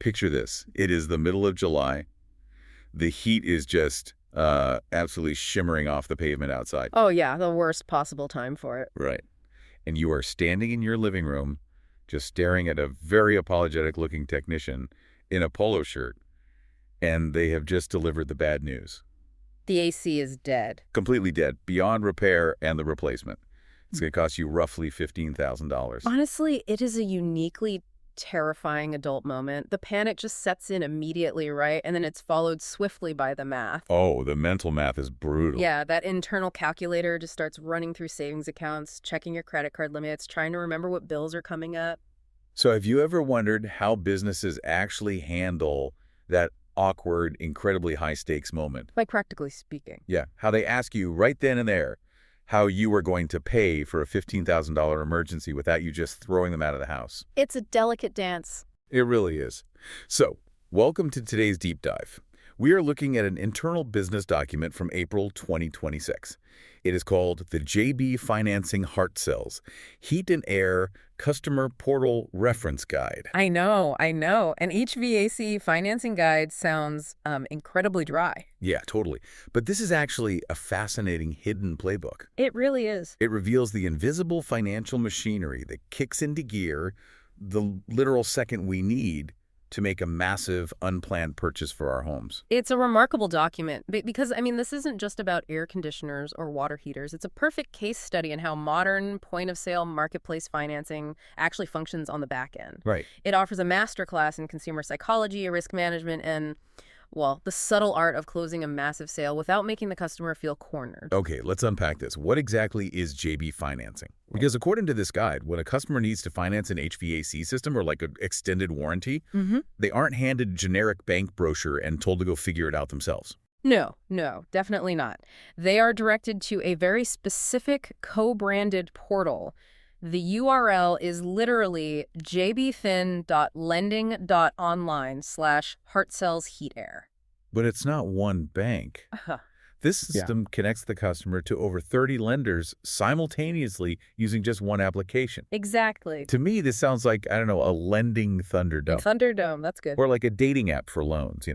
Picture this. It is the middle of July. The heat is just absolutely shimmering off the pavement outside. Oh, yeah, the worst possible time for it. Right. And you are standing in your living room just staring at a very apologetic-looking technician in a polo shirt, and they have just delivered the bad news. The AC is dead. Completely dead, beyond repair and the replacement. It's going to cost you roughly $15,000. Honestly, it is a uniquely terrifying adult moment. The panic just sets in immediately, right? And then it's followed swiftly by the math. Oh, the mental math is brutal. Yeah, that internal calculator just starts running through savings accounts, checking your credit card limits, trying to remember what bills are coming up. So have you ever wondered how businesses actually handle that awkward, incredibly high-stakes moment? Like practically speaking. Yeah, how they ask you right then and there how you are going to pay for a $15,000 emergency without you just throwing them out of the house. It's a delicate dance. It really is. So, welcome to today's deep dive. We are looking at an internal business document from April 2026. It is called the JB Financing Hartzell's Heat and Air Customer Portal Reference Guide. I know. And each HVAC financing guide sounds incredibly dry. Yeah, totally. But this is actually a fascinating hidden playbook. It really is. It reveals the invisible financial machinery that kicks into gear the literal second we need to make a massive, unplanned purchase for our homes. It's a remarkable document because, I mean, this isn't just about air conditioners or water heaters. It's a perfect case study in how modern point-of-sale marketplace financing actually functions on the back end. Right. It offers a masterclass in consumer psychology, risk management, and, well, the subtle art of closing a massive sale without making the customer feel cornered. Okay, let's unpack this. What exactly is JB financing? Because according to this guide, when a customer needs to finance an HVAC system or like an extended warranty, they aren't handed a generic bank brochure and told to go figure it out themselves. No, definitely not. They are directed to a very specific co-branded portal. The URL is literally jbfin.lending.online/Hartzell's Heat Air. But it's not one bank. This system connects the customer to over 30 lenders simultaneously using just one application. Exactly. To me, this sounds like, I don't know, a lending Thunderdome. Thunderdome, that's good. Or like a dating app for loans,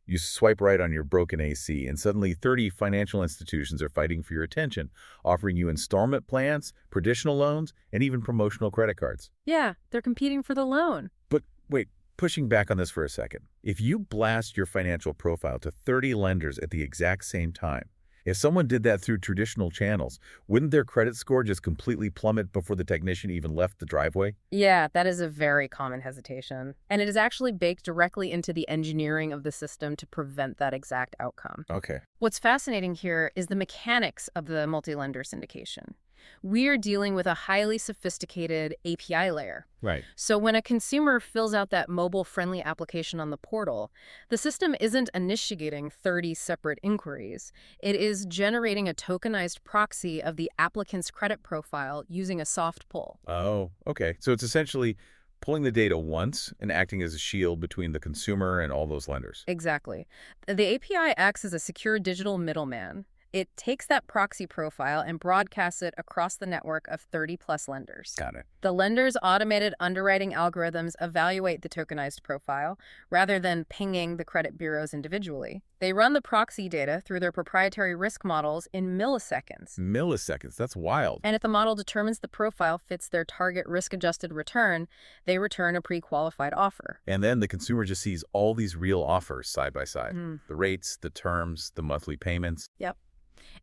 You swipe right on your broken AC, and suddenly 30 financial institutions are fighting for your attention, offering you installment plans, traditional loans, and even promotional credit cards. Yeah, they're competing for the loan. But wait, pushing back on this for a second. If you blast your financial profile to 30 lenders at the exact same time, if someone did that through traditional channels, wouldn't their credit score just completely plummet before the technician even left the driveway? Yeah, that is a very common hesitation. And it is actually baked directly into the engineering of the system to prevent that exact outcome. Okay. What's fascinating here is the mechanics of the multi-lender syndication. We are dealing with a highly sophisticated API layer. Right. So when a consumer fills out that mobile-friendly application on the portal, the system isn't initiating 30 separate inquiries. It is generating a tokenized proxy of the applicant's credit profile using a soft pull. Oh, okay. So it's essentially pulling the data once and acting as a shield between the consumer and all those lenders. Exactly. The API acts as a secure digital middleman. It takes that proxy profile and broadcasts it across the network of 30-plus lenders. Got it. The lenders' automated underwriting algorithms evaluate the tokenized profile rather than pinging the credit bureaus individually. They run the proxy data through their proprietary risk models in milliseconds. Milliseconds? That's wild. And if the model determines the profile fits their target risk-adjusted return, they return a pre-qualified offer. And then the consumer just sees all these real offers side by side. The rates, the terms, the monthly payments. Yep.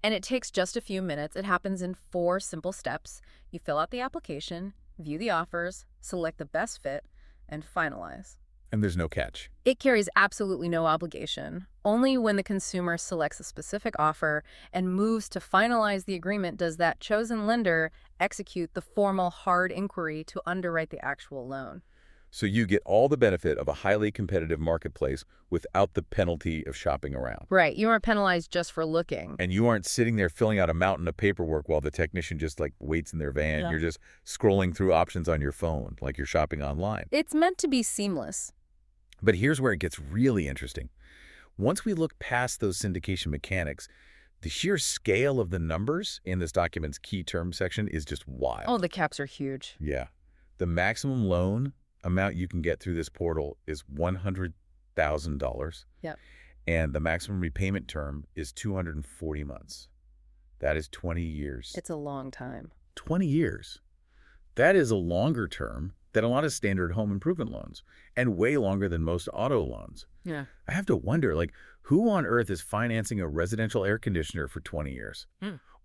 And it takes just a few minutes. It happens in 4 simple steps. You fill out the application, view the offers, select the best fit, and finalize. And there's no catch. It carries absolutely no obligation. Only when the consumer selects a specific offer and moves to finalize the agreement does that chosen lender execute the formal hard inquiry to underwrite the actual loan. So you get all the benefit of a highly competitive marketplace without the penalty of shopping around. Right. You aren't penalized just for looking. And you aren't sitting there filling out a mountain of paperwork while the technician just waits in their van. Yeah. You're just scrolling through options on your phone like you're shopping online. It's meant to be seamless. But here's where it gets really interesting. Once we look past those syndication mechanics, the sheer scale of the numbers in this document's key term section is just wild. Oh, the caps are huge. Yeah. The maximum loan amount you can get through this portal is $100,000. Yep. And the maximum repayment term is 240 months. That is 20 years. It's a long time. 20 years. That is a longer term than a lot of standard home improvement loans and way longer than most auto loans. Yeah. I have to wonder, like, who on earth is financing a residential air conditioner for 20 years?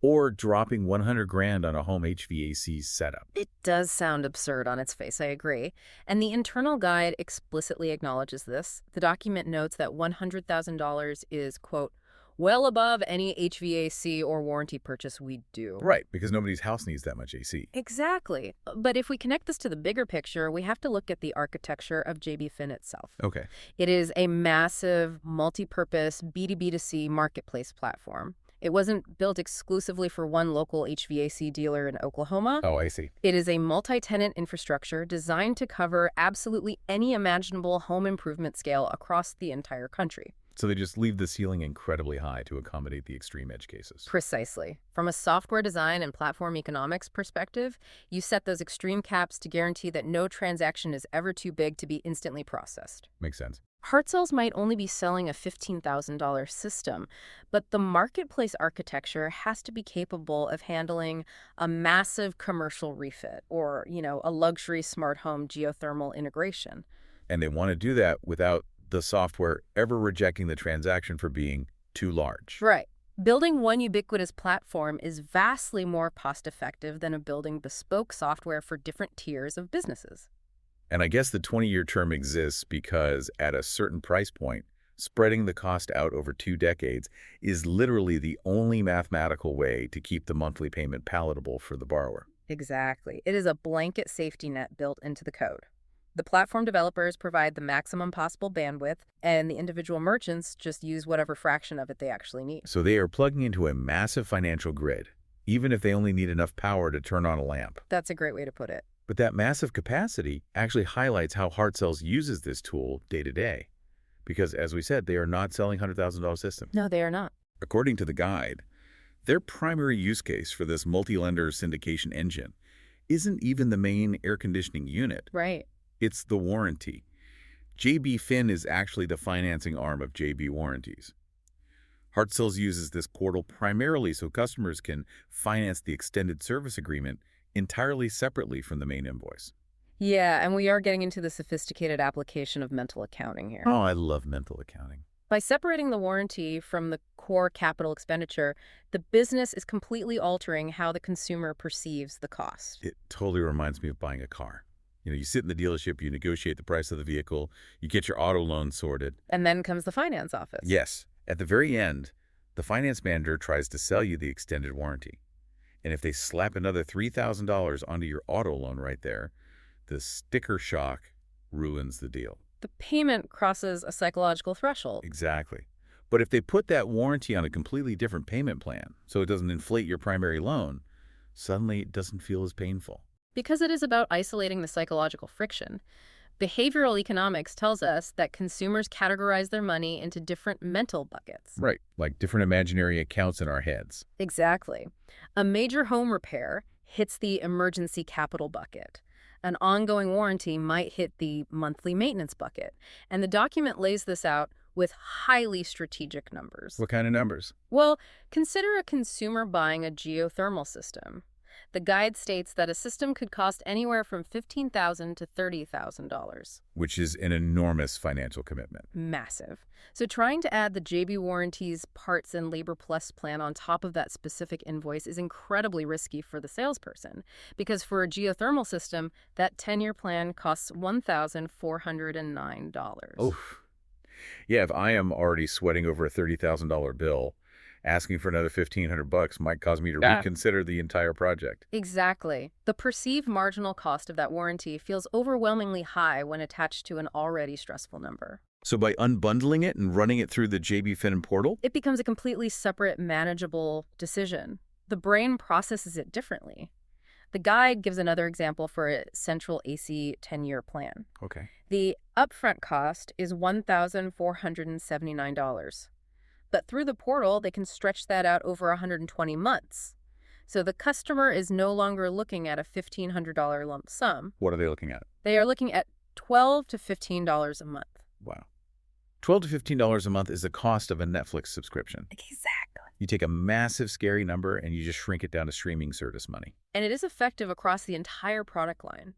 Or dropping 100 grand on a home HVAC setup? It does sound absurd on its face, I agree. And the internal guide explicitly acknowledges this. The document notes that $100,000 is, quote, well above any HVAC or warranty purchase we do. Right, because nobody's house needs that much AC. Exactly. But if we connect this to the bigger picture, we have to look at the architecture of JB Fin itself. Okay. It is a massive, multi-purpose B2B2C marketplace platform. It wasn't built exclusively for one local HVAC dealer in Oklahoma. Oh, I see. It is a multi-tenant infrastructure designed to cover absolutely any imaginable home improvement scale across the entire country. So they just leave the ceiling incredibly high to accommodate the extreme edge cases. Precisely. From a software design and platform economics perspective, you set those extreme caps to guarantee that no transaction is ever too big to be instantly processed. Makes sense. Hartzell's might only be selling a $15,000 system, but the marketplace architecture has to be capable of handling a massive commercial refit or, a luxury smart home geothermal integration. And they want to do that without the software ever rejecting the transaction for being too large. Right. Building one ubiquitous platform is vastly more cost-effective than building bespoke software for different tiers of businesses. And I guess the 20-year term exists because at a certain price point, spreading the cost out over 2 decades is literally the only mathematical way to keep the monthly payment palatable for the borrower. Exactly. It is a blanket safety net built into the code. The platform developers provide the maximum possible bandwidth, and the individual merchants just use whatever fraction of it they actually need. So they are plugging into a massive financial grid, even if they only need enough power to turn on a lamp. That's a great way to put it. But that massive capacity actually highlights how Hartzell uses this tool day to day. Because, as we said, they are not selling $100,000 systems. No, they are not. According to the guide, their primary use case for this multi-lender syndication engine isn't even the main air conditioning unit. Right. It's the warranty. JB Fin is actually the financing arm of JB Warranties. Hartzell uses this portal primarily so customers can finance the extended service agreement entirely separately from the main invoice. Yeah, and we are getting into the sophisticated application of mental accounting here. Oh, I love mental accounting. By separating the warranty from the core capital expenditure, the business is completely altering how the consumer perceives the cost. It totally reminds me of buying a car. You sit in the dealership, you negotiate the price of the vehicle, you get your auto loan sorted. And then comes the finance office. Yes. At the very end, the finance manager tries to sell you the extended warranty. And if they slap another $3,000 onto your auto loan right there, the sticker shock ruins the deal. The payment crosses a psychological threshold. Exactly. But if they put that warranty on a completely different payment plan, so it doesn't inflate your primary loan, suddenly it doesn't feel as painful. Because it is about isolating the psychological friction. Behavioral economics tells us that consumers categorize their money into different mental buckets. Right, like different imaginary accounts in our heads. Exactly. A major home repair hits the emergency capital bucket. An ongoing warranty might hit the monthly maintenance bucket. And the document lays this out with highly strategic numbers. What kind of numbers? Well, consider a consumer buying a geothermal system. The guide states that a system could cost anywhere from $15,000 to $30,000. Which is an enormous financial commitment. Massive. So trying to add the JB Warranties Parts and Labor Plus plan on top of that specific invoice is incredibly risky for the salesperson, because for a geothermal system, that 10-year plan costs $1,409. Oh, yeah, if I am already sweating over a $30,000 bill, asking for another $1,500 might cause me to reconsider the entire project. Exactly. The perceived marginal cost of that warranty feels overwhelmingly high when attached to an already stressful number. So by unbundling it and running it through the JB Fin portal? It becomes a completely separate, manageable decision. The brain processes it differently. The guide gives another example for a central AC 10-year plan. Okay. The upfront cost is $1,479. But through the portal, they can stretch that out over 120 months. So the customer is no longer looking at a $1,500 lump sum. What are they looking at? They are looking at $12 to $15 a month. Wow. $12 to $15 a month is the cost of a Netflix subscription. Exactly. You take a massive, scary number and you just shrink it down to streaming service money. And it is effective across the entire product line.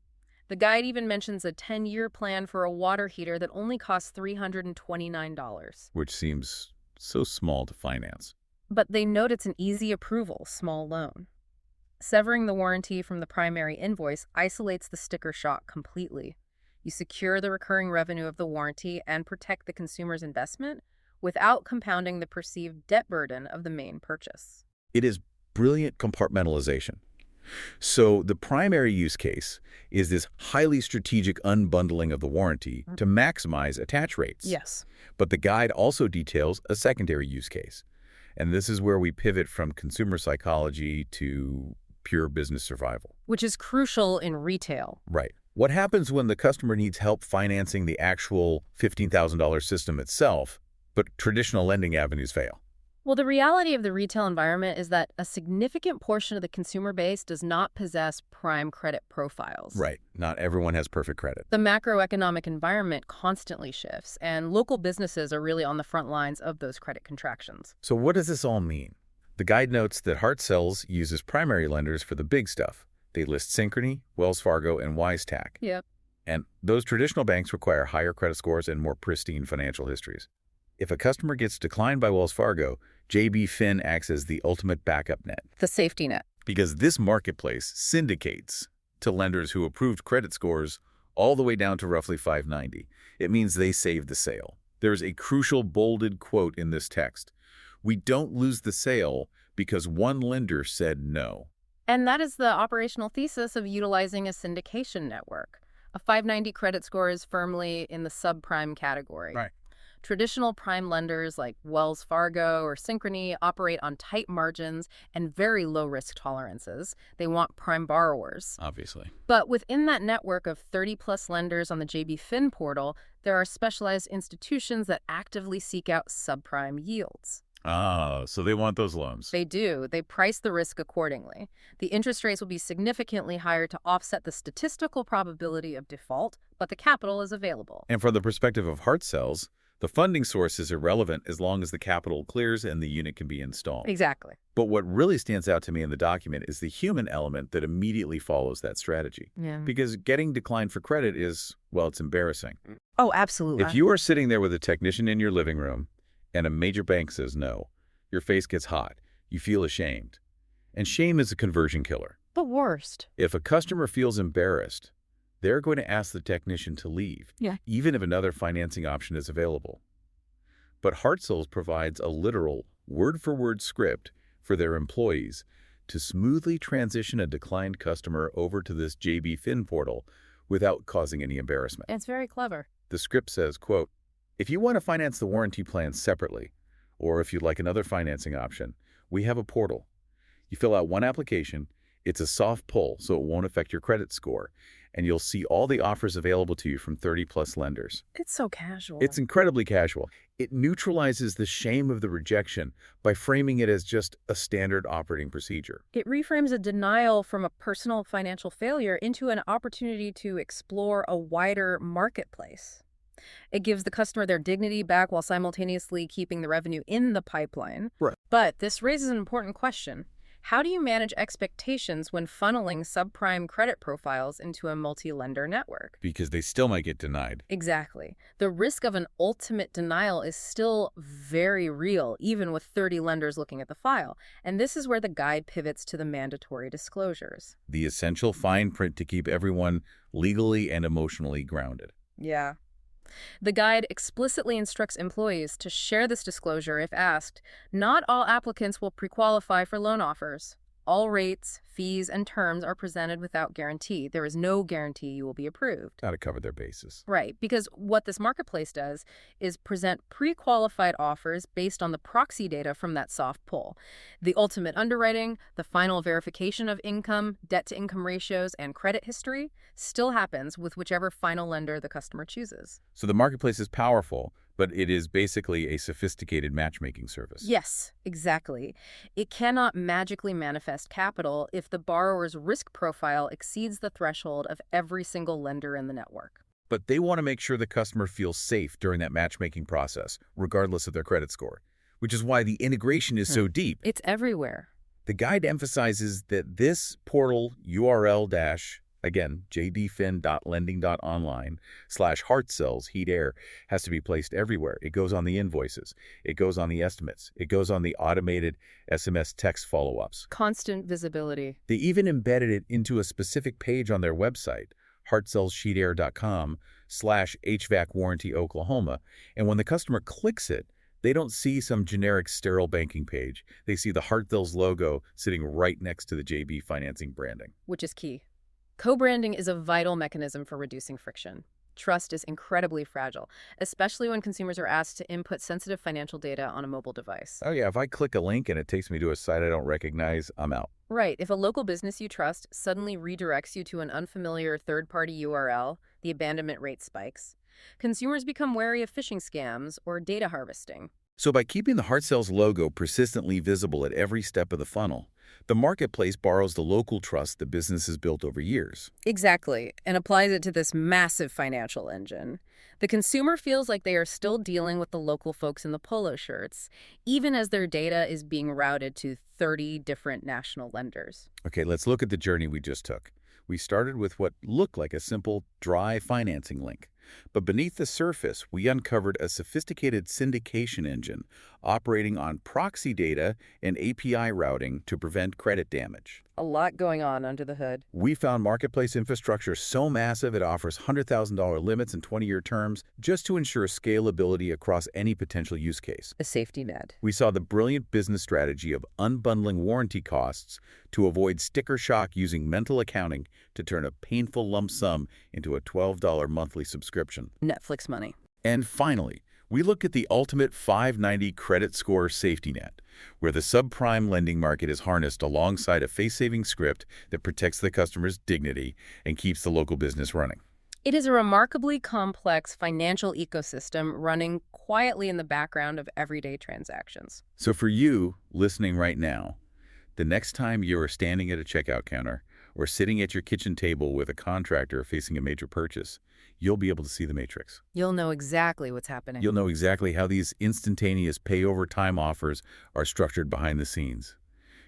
The guide even mentions a 10-year plan for a water heater that only costs $329. Which seems so small to finance. But they note it's an easy approval, small loan. Severing the warranty from the primary invoice isolates the sticker shock completely. You secure the recurring revenue of the warranty and protect the consumer's investment without compounding the perceived debt burden of the main purchase. It is brilliant compartmentalization. So the primary use case is this highly strategic unbundling of the warranty to maximize attach rates. Yes. But the guide also details a secondary use case. And this is where we pivot from consumer psychology to pure business survival. Which is crucial in retail. Right. What happens when the customer needs help financing the actual $15,000 system itself, but traditional lending avenues fail? Well, the reality of the retail environment is that a significant portion of the consumer base does not possess prime credit profiles. Right. Not everyone has perfect credit. The macroeconomic environment constantly shifts, and local businesses are really on the front lines of those credit contractions. So what does this all mean? The guide notes that Hartzell uses primary lenders for the big stuff. They list Synchrony, Wells Fargo, and WiseTac. Yep. And those traditional banks require higher credit scores and more pristine financial histories. If a customer gets declined by Wells Fargo, JB Fin acts as the ultimate backup net. The safety net. Because this marketplace syndicates to lenders who approved credit scores all the way down to roughly 590. It means they save the sale. There's a crucial bolded quote in this text. We don't lose the sale because one lender said no. And that is the operational thesis of utilizing a syndication network. A 590 credit score is firmly in the subprime category. Right. Traditional prime lenders like Wells Fargo or Synchrony operate on tight margins and very low risk tolerances. They want prime borrowers. Obviously. But within that network of 30-plus lenders on the JB Fin portal, there are specialized institutions that actively seek out subprime yields. Ah, so they want those loans. They do. They price the risk accordingly. The interest rates will be significantly higher to offset the statistical probability of default, but the capital is available. And from the perspective of Hartzell, the funding source is irrelevant as long as the capital clears and the unit can be installed. Exactly. But what really stands out to me in the document is the human element that immediately follows that strategy. Yeah. Because getting declined for credit is, well, it's embarrassing. Oh, absolutely. If you are sitting there with a technician in your living room and a major bank says no, your face gets hot. You feel ashamed. And shame is a conversion killer. The worst. If a customer feels embarrassed, they're going to ask the technician to leave, even if another financing option is available. But Hartzell provides a literal, word-for-word script for their employees to smoothly transition a declined customer over to this JB Fin portal without causing any embarrassment. It's very clever. The script says, quote, if you want to finance the warranty plan separately, or if you'd like another financing option, we have a portal. You fill out one application. It's a soft pull, so it won't affect your credit score. And you'll see all the offers available to you from 30-plus lenders. It's so casual. It's incredibly casual. It neutralizes the shame of the rejection by framing it as just a standard operating procedure. It reframes a denial from a personal financial failure into an opportunity to explore a wider marketplace. It gives the customer their dignity back while simultaneously keeping the revenue in the pipeline. Right. But this raises an important question. How do you manage expectations when funneling subprime credit profiles into a multi-lender network? Because they still might get denied. Exactly. The risk of an ultimate denial is still very real, even with 30 lenders looking at the file. And this is where the guide pivots to the mandatory disclosures. The essential fine print to keep everyone legally and emotionally grounded. Yeah. The guide explicitly instructs employees to share this disclosure if asked. Not all applicants will pre-qualify for loan offers. All rates, fees, and terms are presented without guarantee. There is no guarantee you will be approved. Got to cover their bases. Right, because what this marketplace does is present pre-qualified offers based on the proxy data from that soft pull. The ultimate underwriting, the final verification of income, debt-to-income ratios, and credit history still happens with whichever final lender the customer chooses. So the marketplace is powerful, but it is basically a sophisticated matchmaking service. Yes, exactly. It cannot magically manifest capital if the borrower's risk profile exceeds the threshold of every single lender in the network. But they want to make sure the customer feels safe during that matchmaking process, regardless of their credit score, which is why the integration is so deep. It's everywhere. The guide emphasizes that this portal URL dash, again, jdfin.lending.online/Hartzell's heat air has to be placed everywhere. It goes on the invoices. It goes on the estimates. It goes on the automated SMS text follow-ups. Constant visibility. They even embedded it into a specific page on their website, hartzellsheatair.com/HVAC warranty Oklahoma. And when the customer clicks it, they don't see some generic sterile banking page. They see the Hartzell's logo sitting right next to the JB Financing branding. Which is key. Co-branding is a vital mechanism for reducing friction. Trust is incredibly fragile, especially when consumers are asked to input sensitive financial data on a mobile device. Oh yeah, if I click a link and it takes me to a site I don't recognize, I'm out. Right. If a local business you trust suddenly redirects you to an unfamiliar third-party URL, the abandonment rate spikes. Consumers become wary of phishing scams or data harvesting. So by keeping the Hartzell's logo persistently visible at every step of the funnel, the marketplace borrows the local trust the business has built over years. Exactly, and applies it to this massive financial engine. The consumer feels like they are still dealing with the local folks in the polo shirts, even as their data is being routed to 30 different national lenders. Okay, let's look at the journey we just took. We started with what looked like a simple, dry financing link. But beneath the surface, we uncovered a sophisticated syndication engine operating on proxy data and API routing to prevent credit damage. A lot going on under the hood. We found marketplace infrastructure so massive it offers $100,000 limits and 20-year terms just to ensure scalability across any potential use case. A safety net. We saw the brilliant business strategy of unbundling warranty costs to avoid sticker shock using mental accounting to turn a painful lump sum into a $12 monthly subscription. Netflix money. And finally, we look at the ultimate 590 credit score safety net, where the subprime lending market is harnessed alongside a face-saving script that protects the customer's dignity and keeps the local business running. It is a remarkably complex financial ecosystem running quietly in the background of everyday transactions. So for you, listening right now, the next time you are standing at a checkout counter or sitting at your kitchen table with a contractor facing a major purchase, you'll be able to see the matrix. You'll know exactly what's happening. You'll know exactly how these instantaneous pay-over-time offers are structured behind the scenes.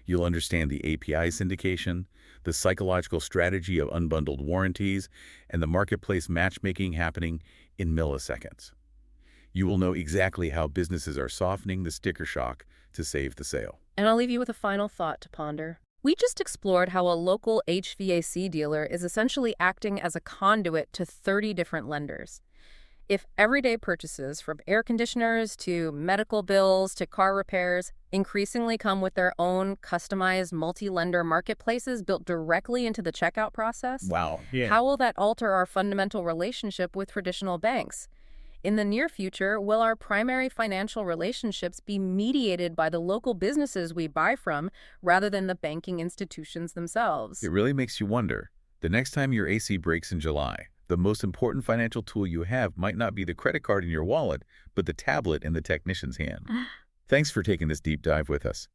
You'll understand the API syndication, the psychological strategy of unbundled warranties, and the marketplace matchmaking happening in milliseconds. You will know exactly how businesses are softening the sticker shock to save the sale. And I'll leave you with a final thought to ponder. We just explored how a local HVAC dealer is essentially acting as a conduit to 30 different lenders. If everyday purchases, from air conditioners to medical bills to car repairs, increasingly come with their own customized multi-lender marketplaces built directly into the checkout process, Wow. Yeah. how will that alter our fundamental relationship with traditional banks? In the near future, will our primary financial relationships be mediated by the local businesses we buy from rather than the banking institutions themselves? It really makes you wonder. The next time your AC breaks in July, the most important financial tool you have might not be the credit card in your wallet, but the tablet in the technician's hand. Thanks for taking this deep dive with us.